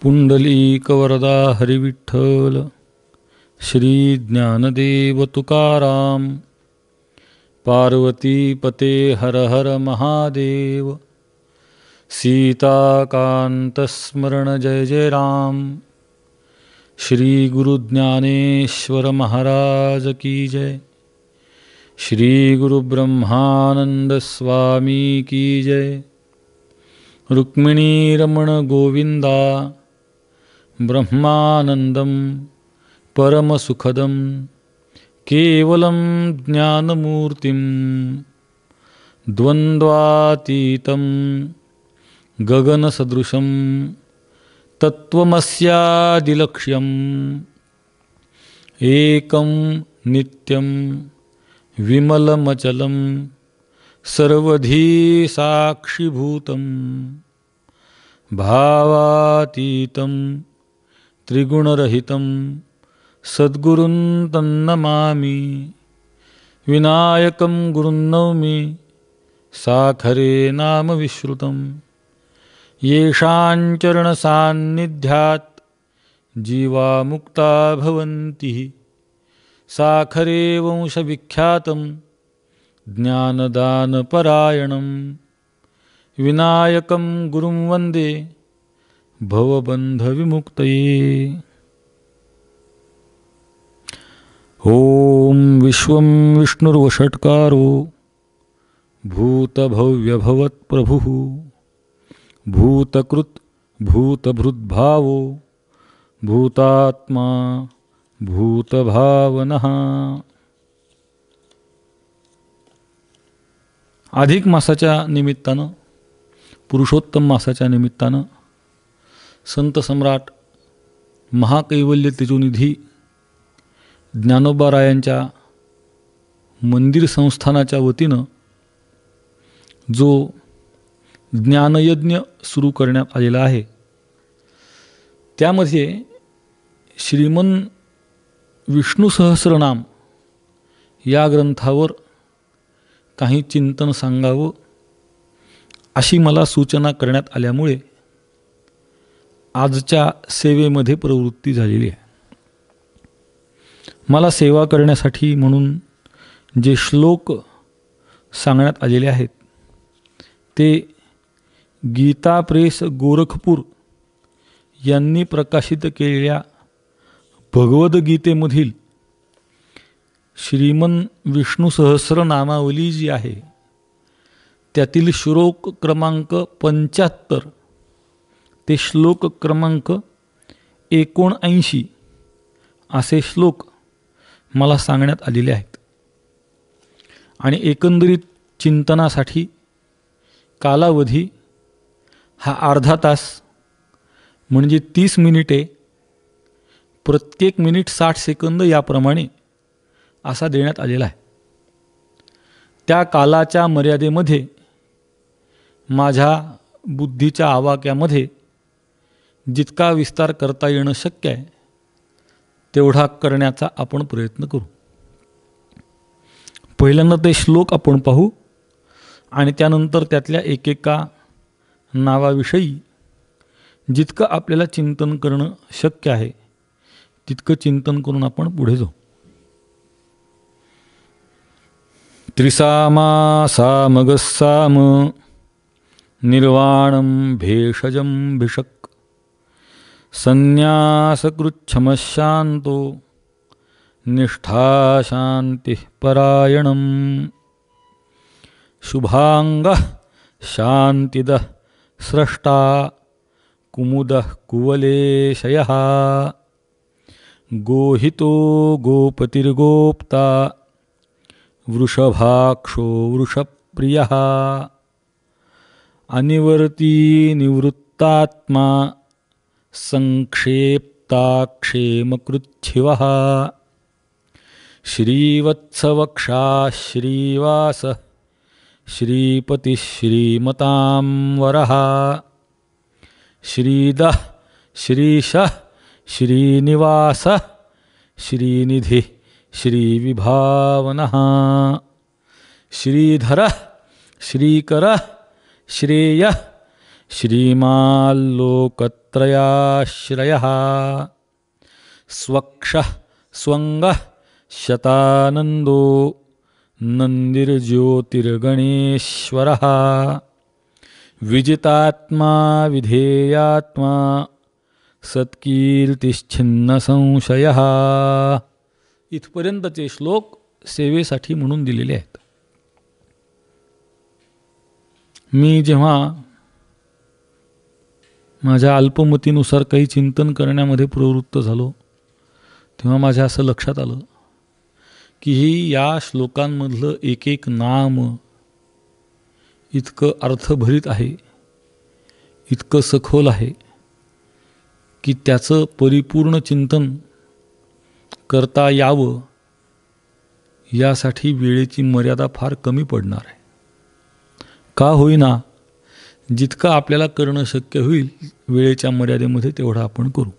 पुंडलीकवरदा हरिविठ्ठल, श्री ज्ञानदेव तुकाराम, पार्वतीपते हर हर महादेव, सीताकांतस्मरण जय जय राम। श्री गुरु ज्ञानेश्वर महाराज की जय। श्री गुरु ब्रह्मानंद स्वामी की जय। रुक्मिणी रमण गोविंदा, ब्रह्मानंदं परमसुखदं केवलं ज्ञानमूर्तिं द्वन्द्वातीतं गगनसदृशं तत्त्वमस्यादिलक्ष्यम् एकं नित्यं विमलमचलं सर्वधी साक्षिभूतं भावातीतं त्रिगुणरहितं सद्गुरुं तन्नमामि। विनायकं गुरुं नौमि साखरे नाम विश्रुतं। येषां चरणसान्निध्यात् जीवा मुक्ता भवन्ति। साखरे वंशविख्यातं ज्ञानदानपरायणं विनायकं गुरुं वन्दे भवबन्धविमुक्तये। ओम विश्वं विष्णुर्वषट्कारो भूतभव्यभवत्प्रभुः भूतकृत् भूतभृद्भावो भूतात्मा भूतभावनः। अधिक मासाच्या निमित्तानं, पुरुषोत्तम मासाच्या निमित्तानं संत सम्राट महाकैवल्य तेजोनिधी ज्ञानोबारायांच्या मंदिर संस्थानाच्या वतीनं जो ज्ञानयज्ञ सुरू करण्यात आलेला आहे, त्यामध्ये श्रीमन विष्णू सहस्रनाम या ग्रंथावर काही चिंतन सांगावं अशी मला सूचना करण्यात आल्यामुळे आजच्या सेवेमध्ये प्रवृत्ती झालेली आहे। मला सेवा करण्यासाठी म्हणून जे श्लोक सांगण्यात आलेले आहेत ते गीता प्रेस गोरखपूर यांनी प्रकाशित केलेल्या भगवद्गीतेमधील श्रीमन विष्णू सहस्रनामावली जी आहे त्यातील श्लोक क्रमांक 75 ते श्लोक क्रमांक 79 असे श्लोक मला सांगण्यात आलेले आहेत। आणि एकंदरीत चिंतनासाठी कालावधी हा अर्धा तास म्हणजे 30 मिनिटे, प्रत्येक मिनिट 60 सेकंद याप्रमाणे असा देण्यात आलेला आहे। त्या कालाच्या मर्यादेमध्ये माझ्या बुद्धीच्या आवाक्यामध्ये जितका विस्तार करता येणं शक्य आहे तेवढा करण्याचा आपण प्रयत्न करू। पहिल्यांदा ते श्लोक आपण पाहू आणि त्यानंतर त्यातल्या एकेका नावाविषयी जितकं आपल्याला चिंतन करणं शक्य आहे तितकं चिंतन करून आपण पुढे जाऊ। त्रिसामा सामगस्साम निर्वाणं भेषजं भिषक् संन्यासकृच्छमशान्तो निष्ठा शांति परायणं शुभांगः शांतिदः स्रष्टा कुमुदः कुवलेशयः गोहितो गोपतिर्गोप्ता वृषभाक्षो वृषप्रियः अनिवर्ती निवृत्तात्मा संक्षेप्ताक्षेमकृच्छिवः श्रीवत्सवक्षा श्रीवास श्रीपति श्रीमतां वरः श्रीदः श्रीशः श्रीनिवास श्रीनिधि श्रीविभावनः श्रीधरः श्रीकरः श्रेयः श्रीमाल्लोकत्रयाश्रयः स्वक्षः स्वङ्गः शतानन्दो नन्दिर्ज्योतिर्गणेश्वरः विजितात्मा विधेयात्मा सत्कीर्तिश्छिन्न संशयः. इथपर्यंतचे श्लोक सेवेसाठी म्हणून दिलेले आहेत. मी जेव्हा माझ्या अल्पमतीनुसार काही चिंतन करण्यामध्ये प्रवृत्त झालो तेव्हा माझ्या असं लक्षात आलं की या श्लोकांमधलं एक एक नाम इतकं अर्थभरित आहे, इतकं सखोल आहे की त्याचं परिपूर्ण चिंतन करता यावं यासाठी वेळेची मर्यादा फार कमी पडणार आहे. का होईना जितकं आपल्याला करणं शक्य होईल वेळेच्या मर्यादेमध्ये तेवढं आपण करू.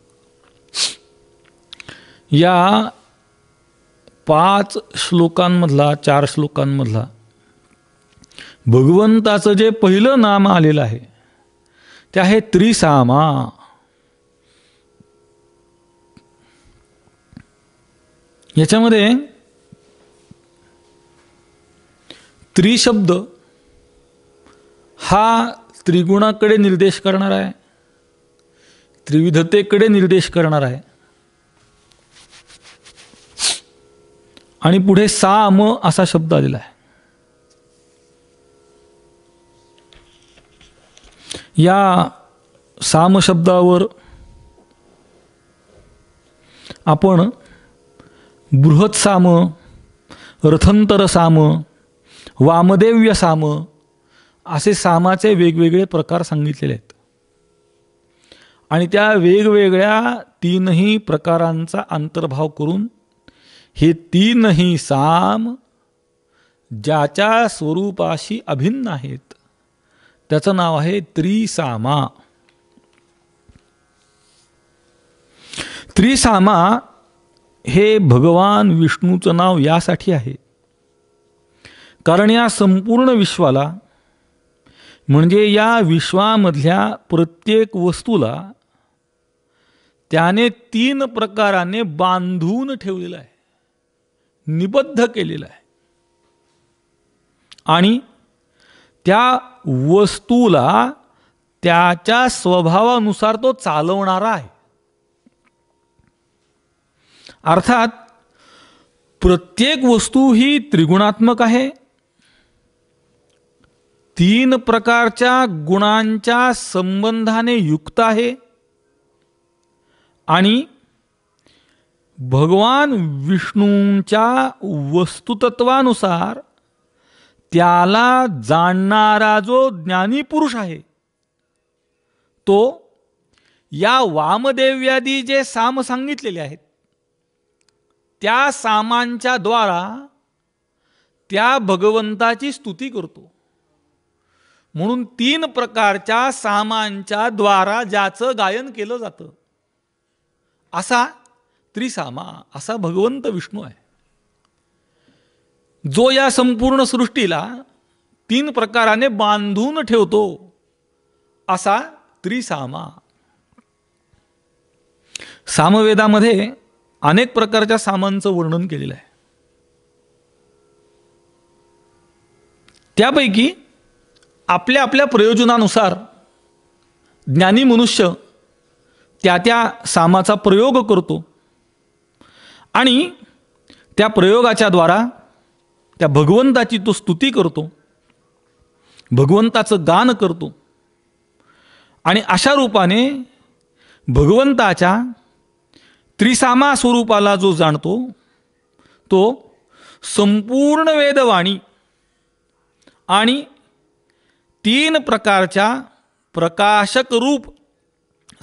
या 5 श्लोकांमधला 4 श्लोकांमधला भगवंताचं जे पहिलं नाम आलेलं आहे ते आहे त्रिसामा. याच्यामध्ये त्रिशब्द हा त्रिगुणाकडे निर्देश करणार आहे, त्रिविधतेकडे निर्देश करणार आहे. आणि पुढे साम असा शब्द आलेला आहे. या साम शब्दावर आपण बृहत साम, रथंतर साम, वामदेव्य साम असे सामाचे वेगवेगळे प्रकार सांगितलेले आहेत. आणि त्या वेगवेगळ्या 3ही प्रकारांचा अंतर्भाव करून हे 3ही साम ज्याच्या स्वरूपाशी अभिन्न आहेत त्याचं नाव आहे त्रिसामा. त्रिसामा हे भगवान विष्णूचं नाव यासाठी आहे कारण या संपूर्ण विश्वाला म्हणजे या विश्वामधल्या प्रत्येक वस्तूला त्याने 3 प्रकाराने बांधून ठेवलेलं आहे, निबद्ध केलेलं आहे. आणि त्या वस्तूला त्याच्या स्वभावानुसार तो चालवणारा आहे. अर्थात प्रत्येक वस्तू ही त्रिगुणात्मक आहे, 3 प्रकारच्या गुणांच्या संबंधाने युक्त आहे. आणि भगवान विष्णूंच्या वस्तुतत्वानुसार त्याला जाणणारा जो ज्ञानी पुरुष आहे तो या वामदेव्यादी जे साम सांगितलेले आहेत त्या सामांच्या द्वारा त्या भगवंताची स्तुती करतो. म्हणून 3 प्रकारच्या सामांच्या द्वारा ज्याचं गायन केलं जातं असा त्रिसामा, असा भगवंत विष्णू आहे जो या संपूर्ण सृष्टीला 3 प्रकाराने बांधून ठेवतो, असा त्रिसामा. सामवेदामध्ये अनेक प्रकारच्या सामांचं वर्णन केलेलं आहे. त्यापैकी आपल्या आपल्या प्रयोजनानुसार ज्ञानी मनुष्य त्या सामाचा प्रयोग करतो आणि त्या प्रयोगाच्या द्वारा त्या भगवंताची तो स्तुती करतो, भगवंताचं गान करतो. आणि अशा रूपाने भगवंताच्या त्रिसामा स्वरूपाला जो जाणतो तो संपूर्ण वेदवाणी आणि 3 प्रकारच्या प्रकाशक रूप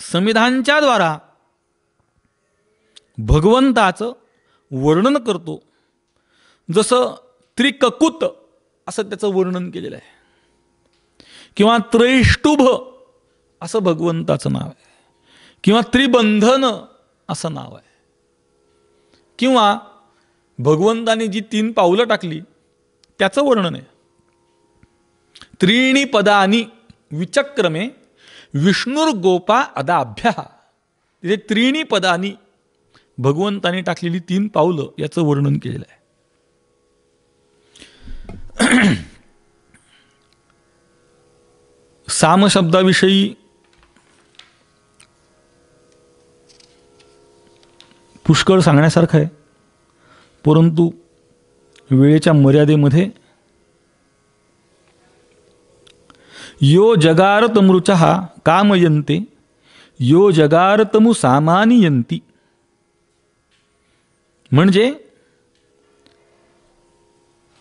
समिधांच्या द्वारा भगवंताचं वर्णन करतो. जसं त्रिककुत असं त्याचं वर्णन केलेलं आहे, किंवा त्रैष्टुभ असं भगवंताचं नाव आहे, किंवा त्रिबंधन असं नाव आहे, किंवा भगवंताने जी 3 पावलं टाकली त्याचं वर्णन आहे. त्रीणी पदानी विचक्रमे विष्णुर्गोपा अदाभ्य, तिथे त्रीणी पदानी भगवंताने टाकलेली 3 पावलं याचं वर्णन केलेलं आहे. साम शब्दाविषयी पुष्कळ सांगण्यासारखं आहे, परंतु वेळेच्या मर्यादेमध्ये यो जगारतमृचः कामयन्ते यो जगारतमु सामानियन्ति, म्हणजे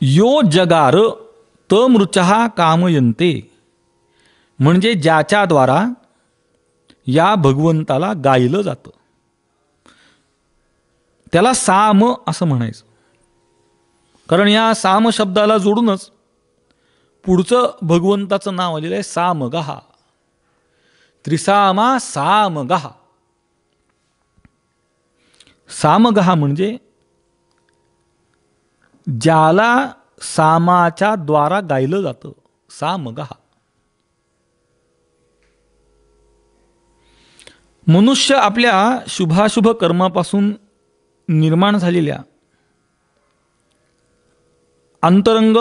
यो जगार तमृचः कामयन्ते, म्हणजे ज्याच्याद्वारा या भगवंताला गायलं जातं त्याला साम असं म्हणायचं. कारण या साम शब्दाला जोडूनच पुढचं भगवंताचं नाव आलेलं आहे सामगः, त्रिसामा सामगः. सामगः म्हणजे ज्याला सामाच्या द्वारा गायलं जातं, सामगः. मनुष्य आपल्या शुभाशुभ कर्मापासून निर्माण झालेल्या अंतरंग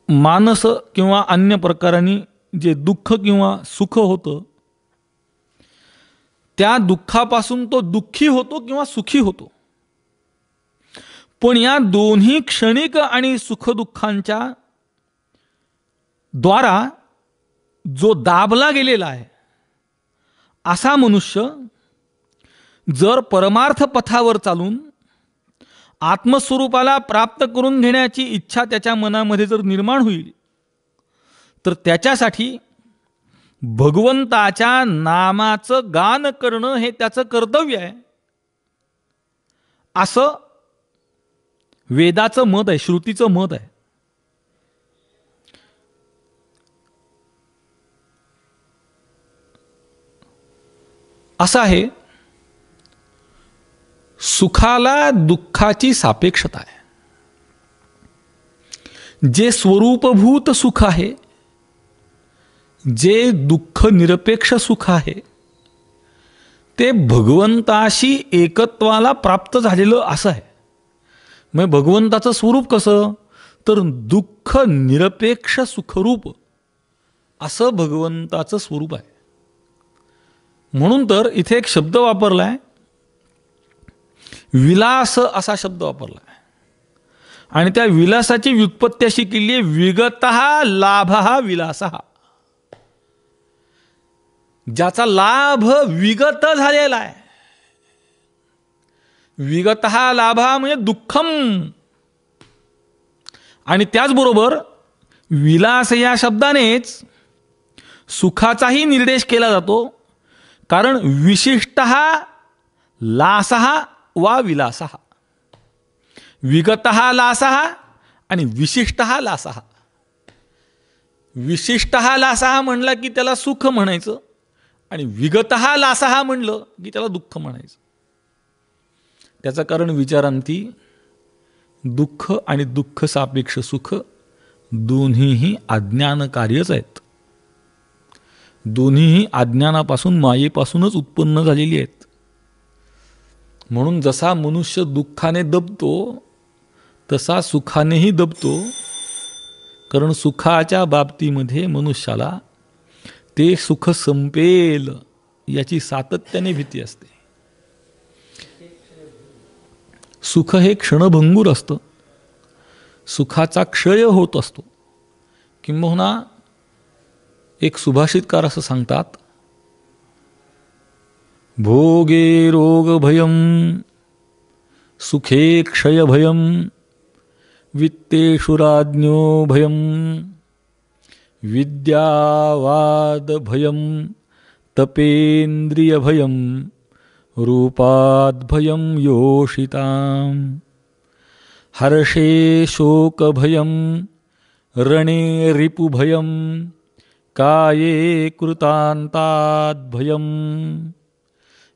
मानस किंवा अन्य प्रकारांनी जे दुःख किंवा सुख होतं, त्या दुःखापासून तो दुःखी होतो किंवा सुखी होतो. पण या दोन्ही क्षणिक आणि सुखदुःखांच्या द्वारा जो दाबला गेलेला आहे, असा मनुष्य जर परमार्थ पथावर चालून आत्मस्वरूपाला प्राप्त करून घेण्याची इच्छा त्याच्या मनामध्ये जर निर्माण होईल, तर त्याच्यासाठी भगवंताच्या नामाचं गान करणं हे त्याचं कर्तव्य आहे, असं वेदाचं मत आहे, श्रुतीचं मत आहे. असं आहे, सुखाला दुःखाची सापेक्षता आहे. जे स्वरूपभूत सुख आहे, जे दुःख निरपेक्ष सुख आहे, ते भगवंताशी एकत्वाला प्राप्त झालेलं असं आहे. मग भगवंताचं स्वरूप कसं, तर दुःख निरपेक्ष सुखरूप असं भगवंताचं स्वरूप आहे. म्हणून तर इथे एक शब्द वापरला आहे, विलास असा शब्द वापरला आहे, आणि त्या विलासाची व्युत्पत्ती अशी केली आहे, विगतः लाभः विलासः. ज्याचा लाभ विगत झालेला आहे, विगतः लाभः म्हणजे दुःखम. आणि त्याचबरोबर विलास या शब्दानेच सुखाचाही निर्देश केला जातो, कारण विशिष्टः लासः वा विलासः. विगतः लासः आणि विशिष्टः लासः. विशिष्टः लासः म्हणला की त्याला सुख म्हणायचं, आणि विगतः लासः म्हणलं की त्याला दुःख म्हणायचं. त्याचं कारण विचारांती दुःख आणि दुःख सापेक्ष सुख दोन्हीही अज्ञानकार्यच आहेत. दोन्हीही अज्ञानापासून, मायेपासूनच उत्पन्न झालेली आहेत. म्हणून जसा मनुष्य दुःखाने दबतो तसा सुखानेही दबतो, कारण सुखाच्या बाबतीमध्ये मनुष्याला ते सुख संपेल याची सातत्याने भीती असते. सुख हे क्षणभंगूर असतं, सुखाचा क्षय होत असतो. किंबहुना एक सुभाषितकार असं सांगतात, भोगे रोग भयम सुखे क्षय भयम वित्तेषु राज्ञो भयम विद्यावाद भयम तपेन्द्रिय भयम रूपाद भयम योषिताम हर्षे शोक भयम रणे रिपु भयम काये कृतांताद भयम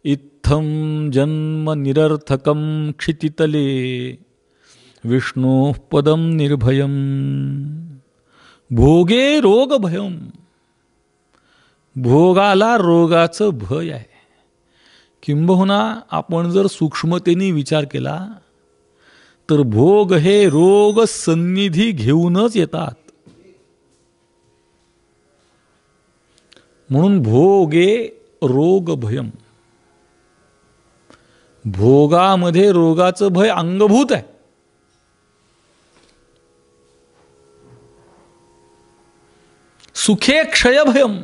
इत्थम जन्म निरर्थकम क्षितितले विष्णोः पदम निर्भयम. भोगे रोग भयम, भोगाला रोगाचं भय आहे. किंबहुना आपण जर सूक्ष्मतेने विचार केला तर भोग हे रोग सन्निधी घेऊनच येतात. म्हणून भोगे रोग भयम. भोगामध्ये रोगाचं भय अंगभूत आहे. सुखे क्षय भयम.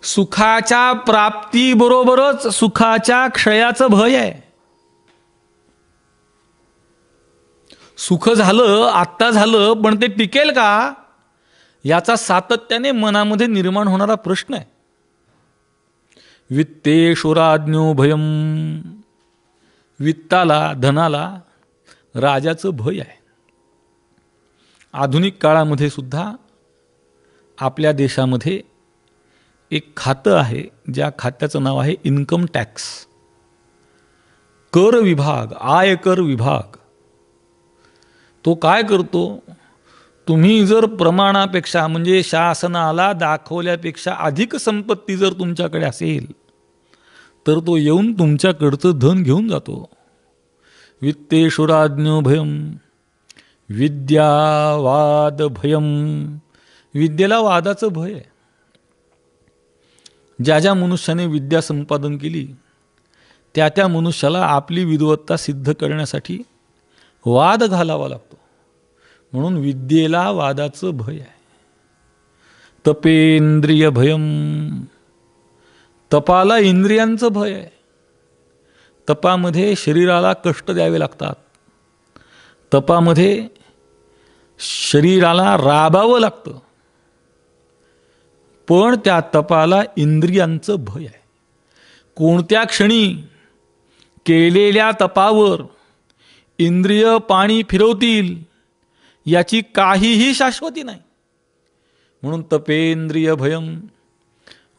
सुखाच्या प्राप्तीबरोबरच सुखाच्या क्षयाचं भय आहे. सुख झालं, आत्ता झालं, पण ते टिकेल का याचा सातत्याने मनामध्ये निर्माण होणारा प्रश्न आहे. वित्तेषुराज्ञो भयम. वित्ताला, धनाला राजाचं भय आहे. आधुनिक काळामध्ये सुद्धा आपल्या देशामध्ये एक खातं आहे, ज्या खात्याचं नाव आहे इन्कम टॅक्स. कर विभाग, आयकर विभाग. तो काय करतो, तुम्ही जर प्रमाणापेक्षा म्हणजे शासनाला दाखवल्यापेक्षा अधिक संपत्ती जर तुमच्याकडे असेल तर तो येऊन तुमच्याकडचं धन घेऊन जातो. वित्तेषुराज्ञो भयम विद्यावाद भयम. विद्येला वादाचं भय आहे. ज्या ज्या मनुष्याने विद्या संपादन केली त्या त्या मनुष्याला आपली विद्वत्ता सिद्ध करण्यासाठी वाद घालावा लागतो. म्हणून विद्येला वादाचं भय आहे. तपेंद्रिय भयम. तपाला इंद्रियांचं भय आहे. तपामध्ये शरीराला कष्ट द्यावे लागतात. तपामध्ये शरीराला राबावं लागतं. पण त्या तपाला इंद्रियांचं भय आहे. कोणत्या क्षणी केलेल्या तपावर इंद्रिय पाणी फिरवतील याची काहीही शाश्वती नाही. म्हणून तपेंद्रिय भयम.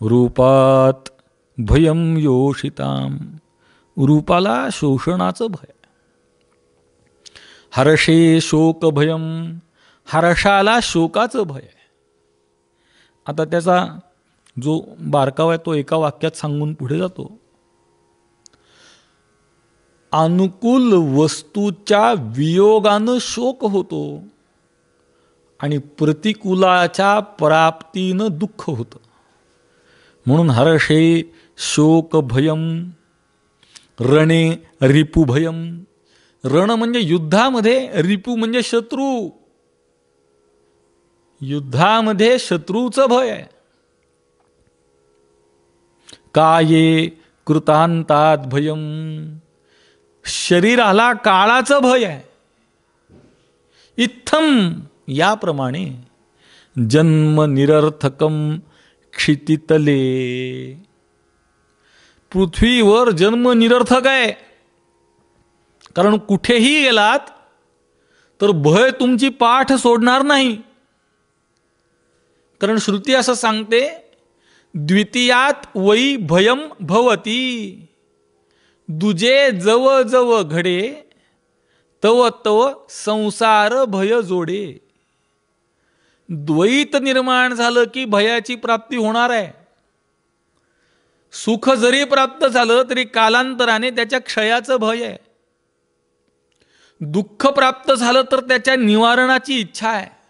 रूपात भयम योषिताम. रूपाला शोषणाचं भय. हर्षे शोक भयम. हर्षाला शोकाचं भय. आता त्याचा जो बारकावा आहे तो एका वाक्यात सांगून पुढे जातो. अनुकूल वस्तूच्या वियोगानं शोक होतो आणि प्रतिकूलाच्या प्राप्तीनं दुःख होतं. म्हणून हर्षे शोक भयम. रणे रिपू भयम. रण म्हणजे युद्धामध्ये, रिपू म्हणजे शत्रू. युद्धामध्ये शत्रूचं भय आहे. काये कृतांतात भयम. शरीराला काळाचं भय आहे. इत्थम. याप्रमाणे जन्म निरर्थकम क्षितितले. पृथ्वीवर जन्म निरर्थक आहे. कारण कुठेही गेलात तर भय तुमची पाठ सोडणार नाही. कारण श्रुती असं सांगते, द्वितीयात वै भयम भवती. दुजे जव जव घडे तव तव संसार भय जोडे. द्वैत निर्माण झालं की भयाची प्राप्ती होणार आहे. सुख जरी प्राप्त झालं तरी कालांतराने त्याच्या क्षयाचं भय आहे. दुःख प्राप्त झालं तर त्याच्या निवारणाची इच्छा आहे.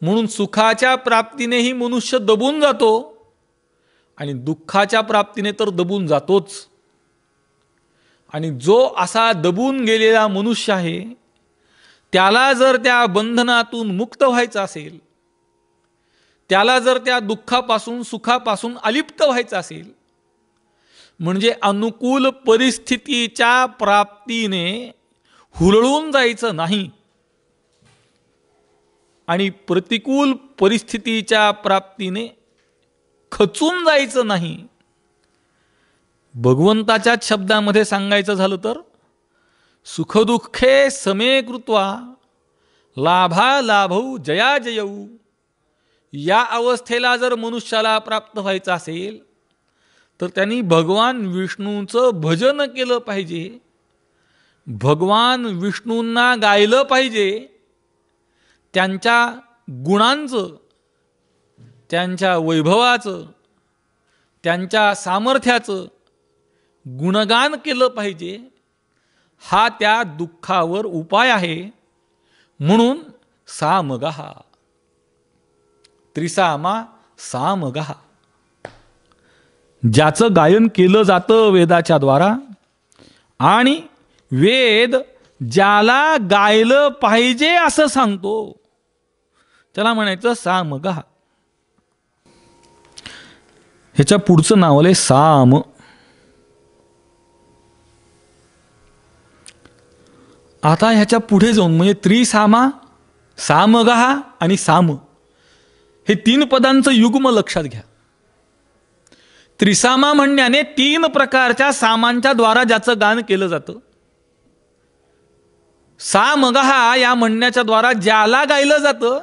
म्हणून सुखाच्या प्राप्तीनेही मनुष्य दबून जातो आणि दुःखाच्या प्राप्तीने तर दबून जातोच. आणि जो असा दबून गेलेला मनुष्य आहे त्याला जर त्या बंधनातून मुक्त व्हायचं असेल, त्याला जर त्या दुःखापासून सुखापासून अलिप्त व्हायचं असेल, म्हणजे अनुकूल परिस्थितीच्या प्राप्तीने हुरळून जायचं नाही आणि प्रतिकूल परिस्थितीच्या प्राप्तीने खचून जायचं नाही. भगवंताच्याच शब्दामध्ये सांगायचं झालं तर सुखदुःखे समे कृत्वा लाभा लाभौ जया जयऊ. या अवस्थेला जर मनुष्याला प्राप्त व्हायचं असेल तर त्यांनी भगवान विष्णूंचं भजन केलं पाहिजे. भगवान विष्णूंना गायलं पाहिजे. त्यांच्या गुणांचं, त्यांच्या वैभवाचं, त्यांच्या सामर्थ्याचं गुणगान केलं पाहिजे, हा त्या दुःखावर उपाय आहे. म्हणून सामगहा, त्रिसामा सामगहा. ज्याचं गायन केलं जातं वेदाच्या द्वारा आणि वेद ज्याला गायलं पाहिजे असं सांगतो त्याला म्हणायचं सामगहा. ह्याच्या पुढचं नाव आलंय साम. आता ह्याच्या पुढे जाऊन म्हणजे त्रिसामा, सामगहा आणि साम हे 3 पदांचं युग्म लक्षात घ्या. त्रिसामा म्हणण्याने 3 प्रकारच्या सामांच्या द्वारा ज्याचं गान केलं जातं. सामगहा या म्हणण्याच्या द्वारा ज्याला गायलं जातं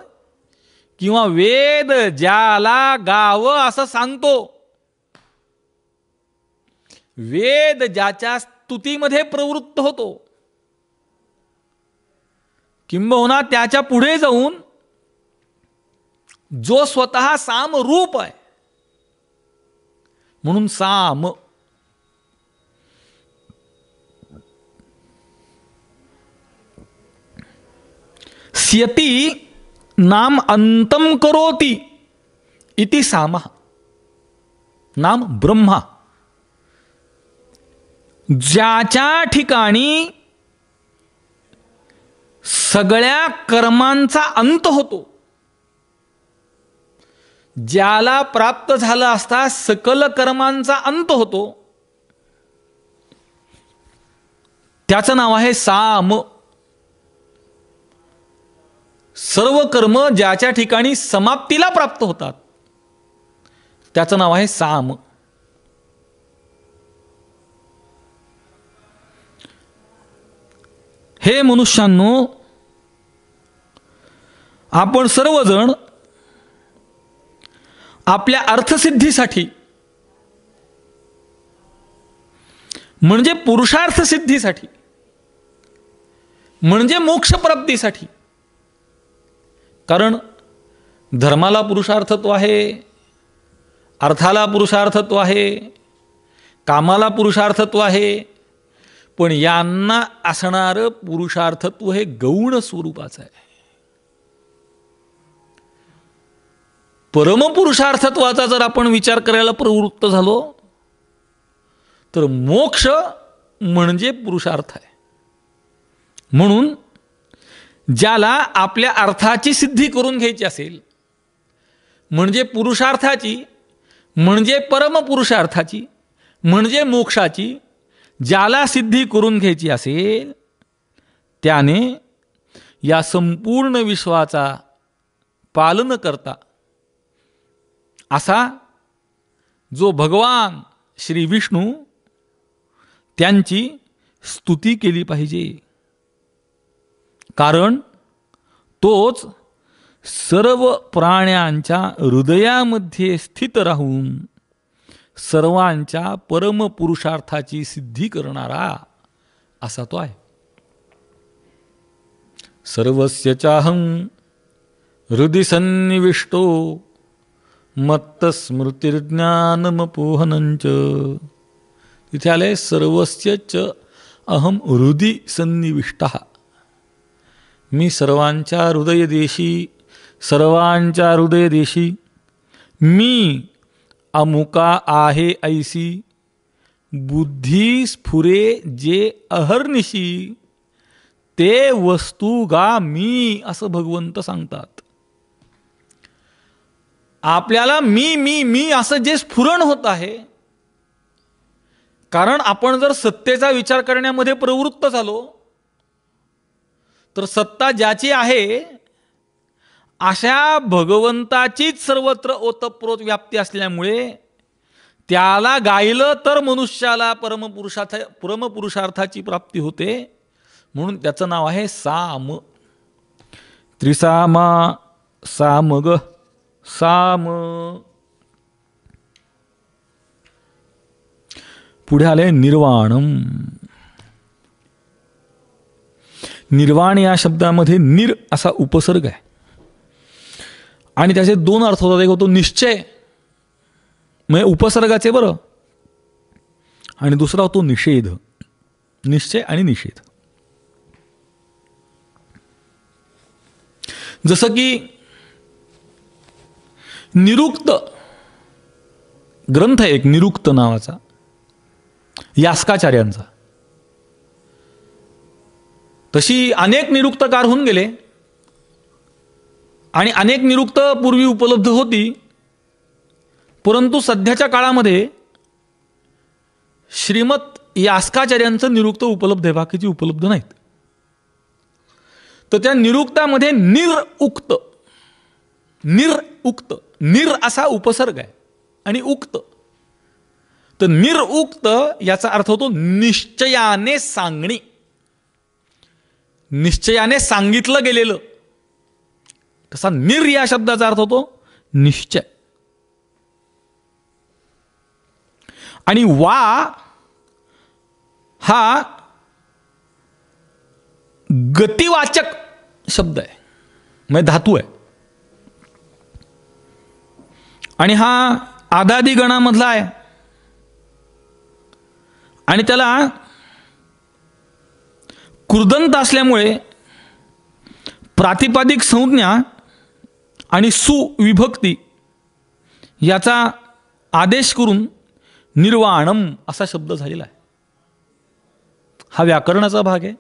किंवा वेद ज्याला गावं असं सांगतो, वेद ज्याच्या स्तुतीमध्ये प्रवृत्त होतो, किंबहुना त्याच्या पुढे जाऊन जो स्वतः साम रूप आहे, म्हणून साम. स्यती नाम अंतम करोति इति सामः. नाम ब्रह्मा, ज्याच्या ठिकाणी सगळ्या कर्मांचा अंत होतो, ज्याला प्राप्त झाला असता सकल कर्मांचा अंत होतो, त्याचं नाव आहे साम. सर्व कर्म ज्याच्या ठिकाणी समाप्तीला प्राप्त होतात त्याचं नाव आहे साम. हे मनुष्यांनो, आपण सर्वजण आपल्या अर्थसिद्धीसाठी म्हणजे पुरुषार्थ सिद्धीसाठी म्हणजे मोक्षप्राप्तीसाठी, कारण धर्माला पुरुषार्थत्व आहे, अर्थाला पुरुषार्थत्व आहे, कामाला पुरुषार्थत्व आहे, पण यांना असणारं पुरुषार्थत्व हे गौण स्वरूपाचं आहे. परमपुरुषार्थत्वाचा जर आपण विचार करायला प्रवृत्त झालो तर मोक्ष म्हणजे पुरुषार्थ आहे. म्हणून ज्याला आपल्या अर्थाची सिद्धी करून घ्यायची असेल, म्हणजे पुरुषार्थाची, म्हणजे परमपुरुषार्थाची, म्हणजे मोक्षाची ज्याला सिद्धी करून घ्यायची असेल, त्याने या संपूर्ण विश्वाचा पालन करता असा जो भगवान श्री विष्णू त्यांची स्तुती केली पाहिजे. कारण तोच सर्व प्राण्यांच्या हृदयामध्ये स्थित राहून सर्वांच्या परमपुरुषार्थाची सिद्धी करणारा असा तो आहे. सर्वस्य चाहं हृदि सन्निविष्टो मत्त स्मृतिर्ज्ञानमपोहनंच. तिथे आले सर्वस्य च अहम हृदि सन्निविष्टः. मी सर्वांच्या हृदयदेशी, सर्वांच्या हृदयदेशी मी अमुका आहे ऐसी बुद्धी स्फुरे जे अहर्निशी ते वस्तू गा मी, असं भगवंत सांगतात. आपल्याला मी मी मी असं जे स्फुरण होत आहे, कारण आपण जर सत्तेचा विचार करण्यामध्ये प्रवृत्त झालो तर सत्ता ज्याची आहे अशा भगवंताचीच सर्वत्र ओतप्रोत व्याप्ती असल्यामुळे त्याला गायलं तर मनुष्याला परमपुरुषार्थाची प्राप्ती होते. म्हणून त्याचं नाव आहे साम. त्रिसामा सामग साम. पुढे आले निर्वाणम. निर्वाण या शब्दामध्ये निर असा उपसर्ग आहे आणि त्याचे दोन अर्थ होतात. एक होतो निश्चय म्हणजे उपसर्गाचे बरं, आणि दुसरा होतो निषेध. निश्चय आणि निषेध. जसं की निरुक्त ग्रंथ एक निरुक्त नावाचा यास्काचार्यांचा, तशी अनेक निरुक्तकार होऊन गेले आणि अनेक निरुक्त पूर्वी उपलब्ध होती, परंतु सध्याच्या काळामध्ये श्रीमत यास्काचार्यांचं निरुक्त उपलब्ध आहे, बाकीची उपलब्ध नाहीत. तर त्या निरुक्तामध्ये निरउक्त, निरउक्त, निर असा उपसर्ग आहे आणि उक्त, तर निरउक्त याचा अर्थ होतो निश्चयाने सांगणे, निश्चयाने सांगितलं गेलेलं. तसा निर या शब्दाचा अर्थ होतो निश्चय. आणि वा हा गतिवाचक शब्द आहे, म्हणजे धातू आहे, आणि हा आदादी गणामधला आहे, आणि त्याला कृदंत असल्यामुळे प्रातिपादिक संज्ञा आणि सुविभक्ती याचा आदेश करून निर्वाणम असा शब्द झालेला आहे. हा व्याकरणाचा भाग आहे.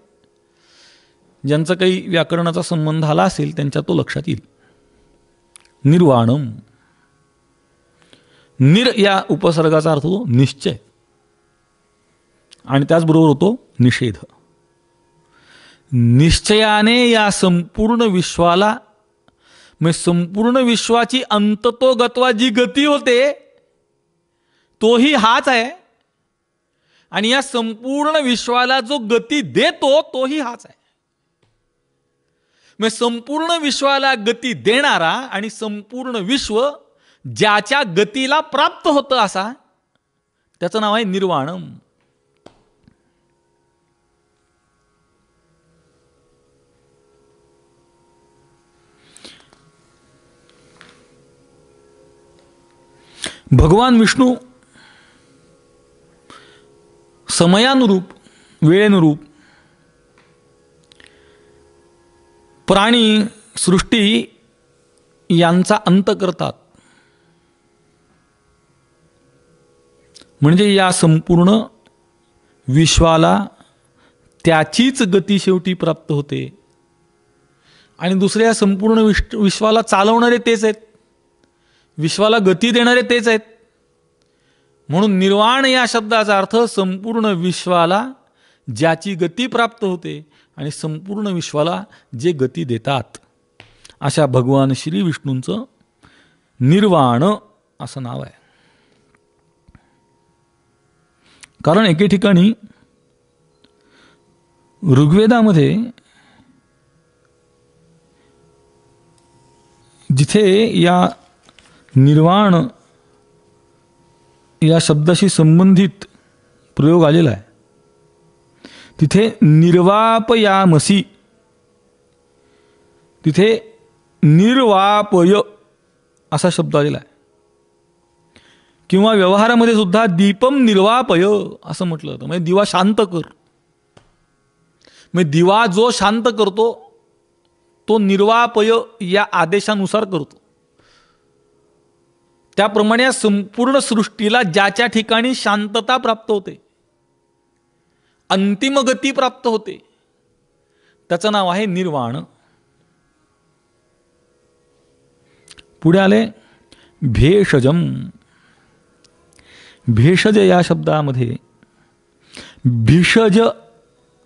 ज्यांचा काही व्याकरणाचा संबंध आला असेल त्यांच्या तो लक्षात येईल. निर्वाणम, निर या उपसर्गाचा अर्थ होतो निश्चय, आणि त्याचबरोबर होतो निषेध. निश्चयाने या संपूर्ण विश्वाला, म्हणजे संपूर्ण विश्वाची अंततोगत्वा जी गती होते तोही हाच आहे, आणि या संपूर्ण विश्वाला जो गती देतो तोही हाच आहे. म्हणजे संपूर्ण विश्वाला गती देणारा आणि संपूर्ण विश्व ज्याच्या गतीला प्राप्त होतं असा, त्याचं नाव आहे निर्वाणम. भगवान विष्णू समयानुरूप, वेळेनुरूप प्राणी सृष्टी यांचा अंत करतात. म्हणजे या संपूर्ण विश्वाला त्याचीच गती शेवटी प्राप्त होते, आणि दुसऱ्या संपूर्ण विश्वाला चालवणारे तेच आहेत, विश्वाला गती देणारे तेच आहेत. म्हणून निर्वाण या शब्दाचा अर्थ संपूर्ण विश्वाला ज्याची गती प्राप्त होते आणि संपूर्ण विश्वाला जे गती देतात, अशा भगवान श्री विष्णूंचं निर्वाण असं नाव आहे. कारण एके ठिकाणी ऋग्वेदामध्ये जिथे या निर्वाण या शब्दाशी संबंधित प्रयोग आलेला आहे, तिथे निर्वापयामसी, तिथे निर्वापय असा शब्द आलेला आहे. किंवा व्यवहारामध्ये सुद्धा दीपम निर्वापय असं म्हटलं जातं, म्हणजे दिवा शांत कर. म्हणजे दिवा जो शांत करतो तो निर्वापय या आदेशानुसार करतो. त्याप्रमाणे संपूर्ण सृष्टीला ज्याच्या ठिकाणी शांतता प्राप्त होते, अंतिम गती प्राप्त होते, त्याचं नाव आहे निर्वाण. पुढे आले भेषजम. भेषज या शब्दामध्ये भिषज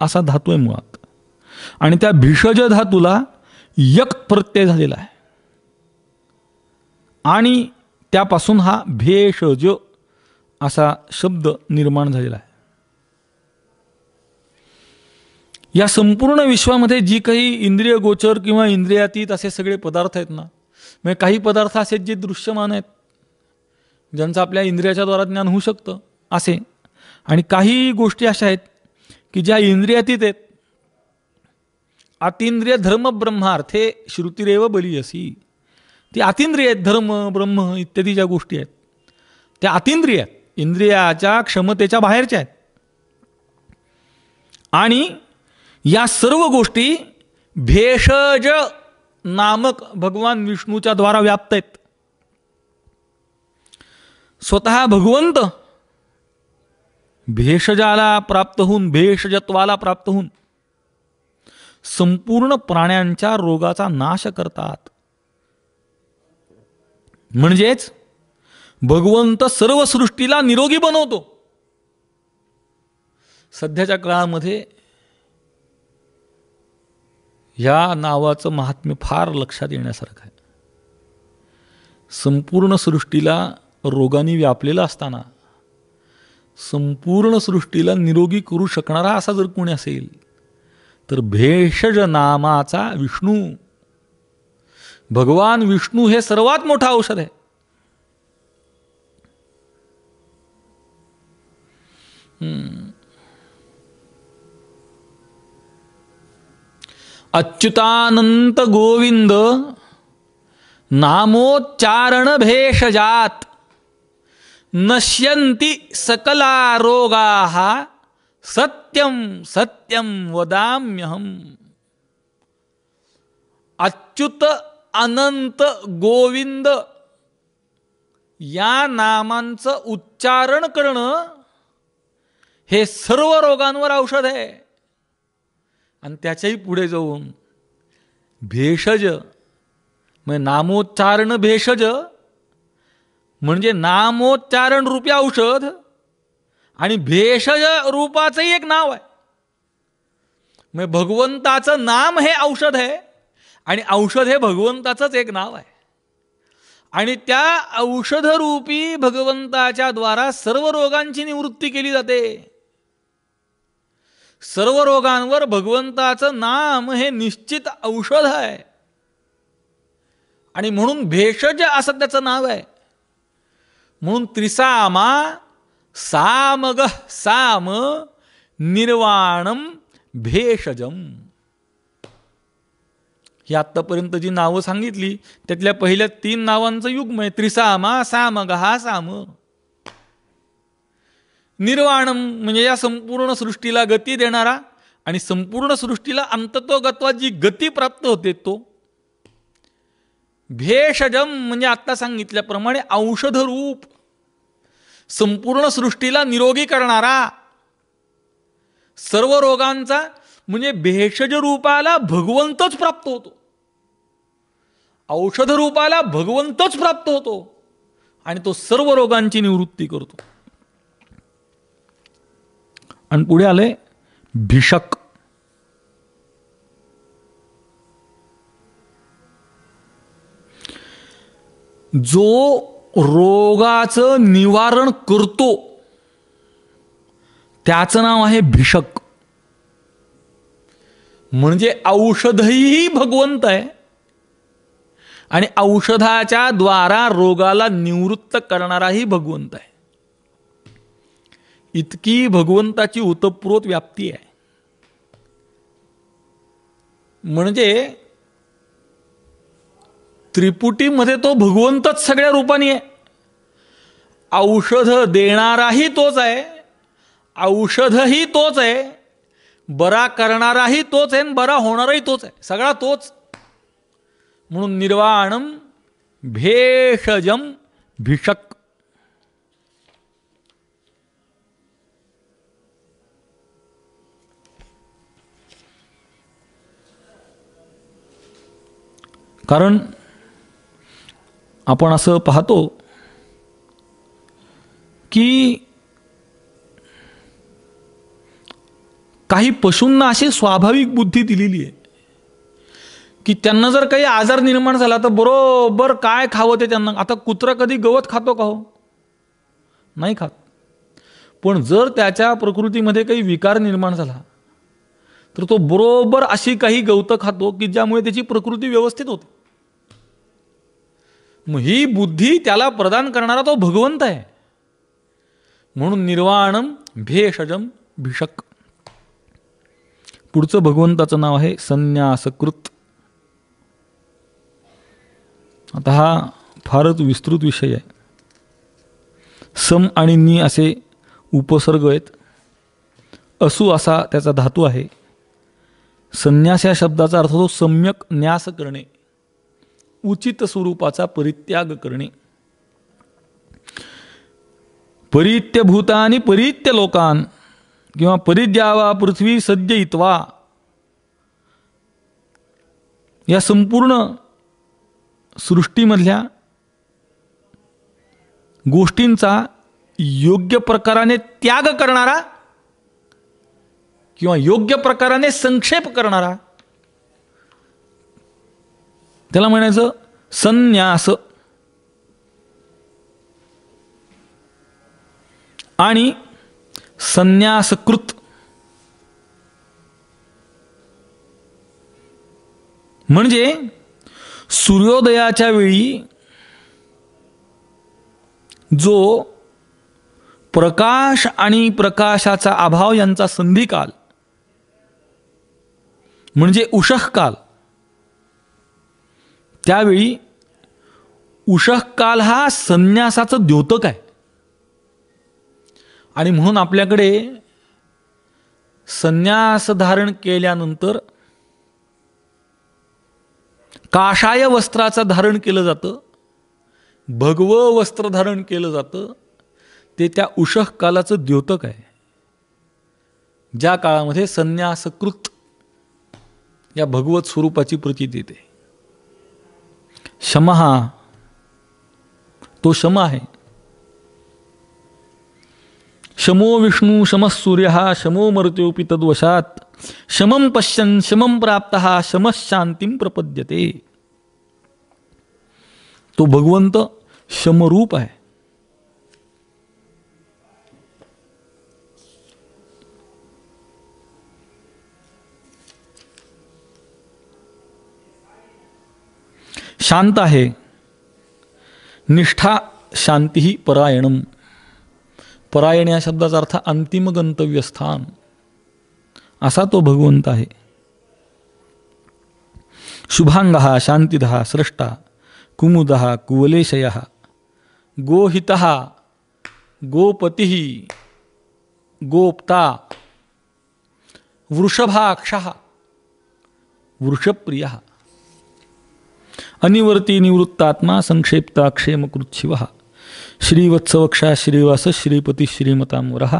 असा धातू आहे मुळात, आणि त्या भिषज धातूला यक प्रत्यय झालेला आहे, आणि त्यापासून हा भेषज असा शब्द निर्माण झालेला आहे. या संपूर्ण विश्वामध्ये जी काही इंद्रिय गोचर किंवा इंद्रियातीत असे सगळे पदार्थ आहेत ना, म्हणजे काही पदार्थ असे जे दृश्यमान आहेत, ज्यांचं आपल्या इंद्रियाच्या द्वारा ज्ञान होऊ शकतं असे, आणि काही गोष्टी अशा आहेत की ज्या इंद्रियातीत आहेत. अतींद्रिय धर्म ब्रह्मार्थे श्रुतिरेव बलियसी. ती अतिंद्रिय आहेत. धर्म ब्रह्म इत्यादी ज्या गोष्टी आहेत त्या अतिंद्रिय आहेत, इंद्रियाच्या क्षमतेच्या बाहेरच्या आहेत. आणि या सर्व गोष्टी भेषज नामक भगवान विष्णूच्या द्वारा व्याप्त आहेत. स्वतः भगवंत भेषजाला प्राप्त होऊन, भेषजत्वाला प्राप्त होऊन संपूर्ण प्राण्यांच्या रोगाचा नाश करतात. म्हणजेच भगवंत सर्व सृष्टीला निरोगी बनवतो. सध्याच्या काळामध्ये या नावाचं महात्म्य फार लक्षात येण्यासारखं आहे. संपूर्ण सृष्टीला रोगाने व्यापलेलं असताना संपूर्ण सृष्टीला निरोगी करू शकणारा असा जर कोणी असेल तर भेषज नामाचा विष्णू, भगवान विष्णू हे सर्वात मोठं औषध आहे. अच्युतानंत गोविंद नामोच्चारण भेषजात नश्यन्ति सकला रोगाः सत्यम सत्यम वदाम्यहम. अच्युत अनंत गोविंद या नामांचं उच्चारण करणं हे सर्व रोगांवर औषध आहे. आणि त्याच्याही पुढे जाऊन भेषज म्हणजे नामोच्चारण भेषज म्हणजे नामोच्चारण रूपी औषध आणि भेषज रूपाचंही एक नाव आहे. म्हणजे भगवंताचं नाम हे औषध आहे आणि औषध हे भगवंताचंच एक नाव आहे. आणि त्या औषधरूपी भगवंताच्या द्वारा सर्व रोगांची निवृत्ती केली जाते. सर्व रोगांवर भगवंताचं नाम हे निश्चित औषध आहे. आणि म्हणून भेषज असं त्याचं नाव आहे. म्हणून त्रिसामा सामग साम निर्वाणम भेषजम. ही आत्तापर्यंत जी नावं सांगितली त्यातल्या पहिल्या 3 नावांचं युग्म आहे. त्रिसामा सामग हा साम. निर्वाणम म्हणजे या संपूर्ण सृष्टीला गती देणारा आणि संपूर्ण सृष्टीला अंततोगत्वात जी गती प्राप्त होते तो. भेषजम म्हणजे आत्ता सांगितल्याप्रमाणे औषध रूप संपूर्ण सृष्टीला निरोगी करणारा. सर्व रोगांचा म्हणजे भेषज रूपाला भगवंतच प्राप्त होतो, औषध रूपाला भगवंतच प्राप्त होतो आणि तो सर्व रोगांची निवृत्ती करतो. आणि पुढे आले भिषक. जो रोगाचं निवारण करतो त्याचं नाव आहे भिषक. म्हणजे औषधही भगवंत आहे आणि औषधाच्या द्वारा रोगाला निवृत्त करणाराही भगवंत आहे. इतकी भगवंताची ओतप्रोत व्याप्ती आहे. म्हणजे त्रिपुटीमध्ये तो भगवंतच सगळ्या रूपाने आहे. औषध देणाराही तोच आहे, औषधही तोच आहे, बरा करणाराही तोच आहे, बरा होणाराही तोच आहे, सगळा तोच. म्हणून निर्वाणम भेषजम भिषक. कारण आपण असं पाहतो की काही पशूंना अशी स्वाभाविक बुद्धी दिलेली आहे की त्यांना जर काही आजार निर्माण झाला तर बरोबर काय खावं ते त्यांना. आता कुत्रा कधी गवत खातो का हो? नाही खात. पण जर त्याच्या प्रकृतीमध्ये काही विकार निर्माण झाला तर तो बरोबर अशी काही गवतं खातो की ज्यामुळे त्याची प्रकृती व्यवस्थित होते. मग ही बुद्धी त्याला प्रदान करणारा तो भगवंत आहे. म्हणून निर्वाणम भेषजम भिषक. पुढचं भगवंताचं नाव आहे संन्यासकृत. आता हा फारच विस्तृत विषय आहे. सम आणि नी असे उपसर्ग आहेत. असू असा त्याचा धातू आहे. संन्यास या शब्दाचा अर्थ होतो सम्यक न्यास करणे, उचित स्वरूपाचा परित्याग करणे. परित्य भूतानि परित्य लोकान किंवा परिद्यावा पृथ्वी सज्जयित्वा, या संपूर्ण सृष्टीमधल्या गोष्टींचा योग्य प्रकाराने त्याग करणारा किंवा योग्य प्रकाराने संक्षेप करणारा, त्याला म्हणायचं संन्यास. आणि संन्यासकृत म्हणजे सूर्योदयाच्या वेळी जो प्रकाश आणि प्रकाशाचा अभाव यांचा संधिकाल म्हणजे उषः काल, त्यावेळी उषः काल हा संन्यासाचं द्योतक आहे. आणि म्हणून आपल्याकडे संन्यास धारण केल्यानंतर काषाय वस्त्राचं धारण केलं जातं, भगवं वस्त्र धारण केलं जातं. ते त्या उषः कालाचं द्योतक आहे, ज्या काळामध्ये संन्यासकृत या भगवत स्वरूपाची प्रतीती येते. शम हा तो शम आहे. शमो विष्णू शमः सूर्य शमो मर्त्योपि तद्वशात शमं पश्यन् शमं प्राप्तः शमः शांतिं प्रपद्यते. तो भगवंत शमरूप आहे. शांत आहे. निष्ठा शांती परायणम. परायण या शब्दाचा अर्थ अंतिम गंतव्यस्थान असा तो भगवंत आहे. शुभांगः शांतिदः स्रष्टा कुमुदः कुवलेशयः गोहितः गोपतिः गोप्ता वृषभाक्षः वृषप्रियः अनिवर्ती निवृत्तात्मा संक्षेप्ता क्षेमकृच्छिवः श्रीवत्सवक्षा श्रीवास श्रीपति श्रीमतांवरः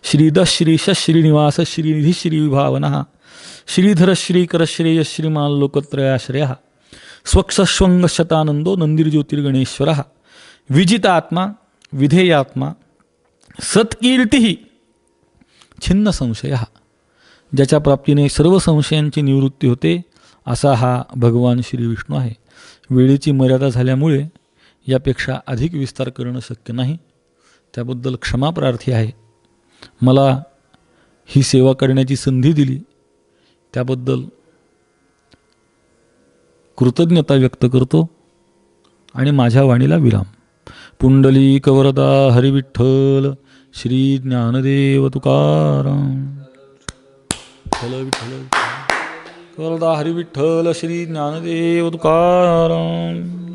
श्रीदः श्रीश श्रीनिवास श्रीनिधि श्रीविभावनः श्रीधर श्रीकर श्रेय श्रीमान लोकत्रयाश्रयः स्वक्षस्वंगशतानंदो नंदिर्ज्योतिर्गणेश्वरः विजितात्मा विधेयात्मा सत्कीर्ती छिन्न संशयः. ज्याच्या प्राप्तीने सर्व संशयांची निवृत्ती होते असा हा भगवान श्री विष्णू आहे. वेळेची मर्यादा झाल्यामुळे यापेक्षा अधिक विस्तार करणं शक्य नाही, त्याबद्दल क्षमा प्रार्थी आहे. मला ही सेवा करण्याची संधी दिली त्याबद्दल कृतज्ञता व्यक्त करतो आणि माझ्या वाणीला विराम. पुंडलिक वरदा हरिविठ्ठल श्री ज्ञानदेव तुकाराम. विठ्ठल वरदा हरिविठ्ठल श्री ज्ञानदेव तुकाराम.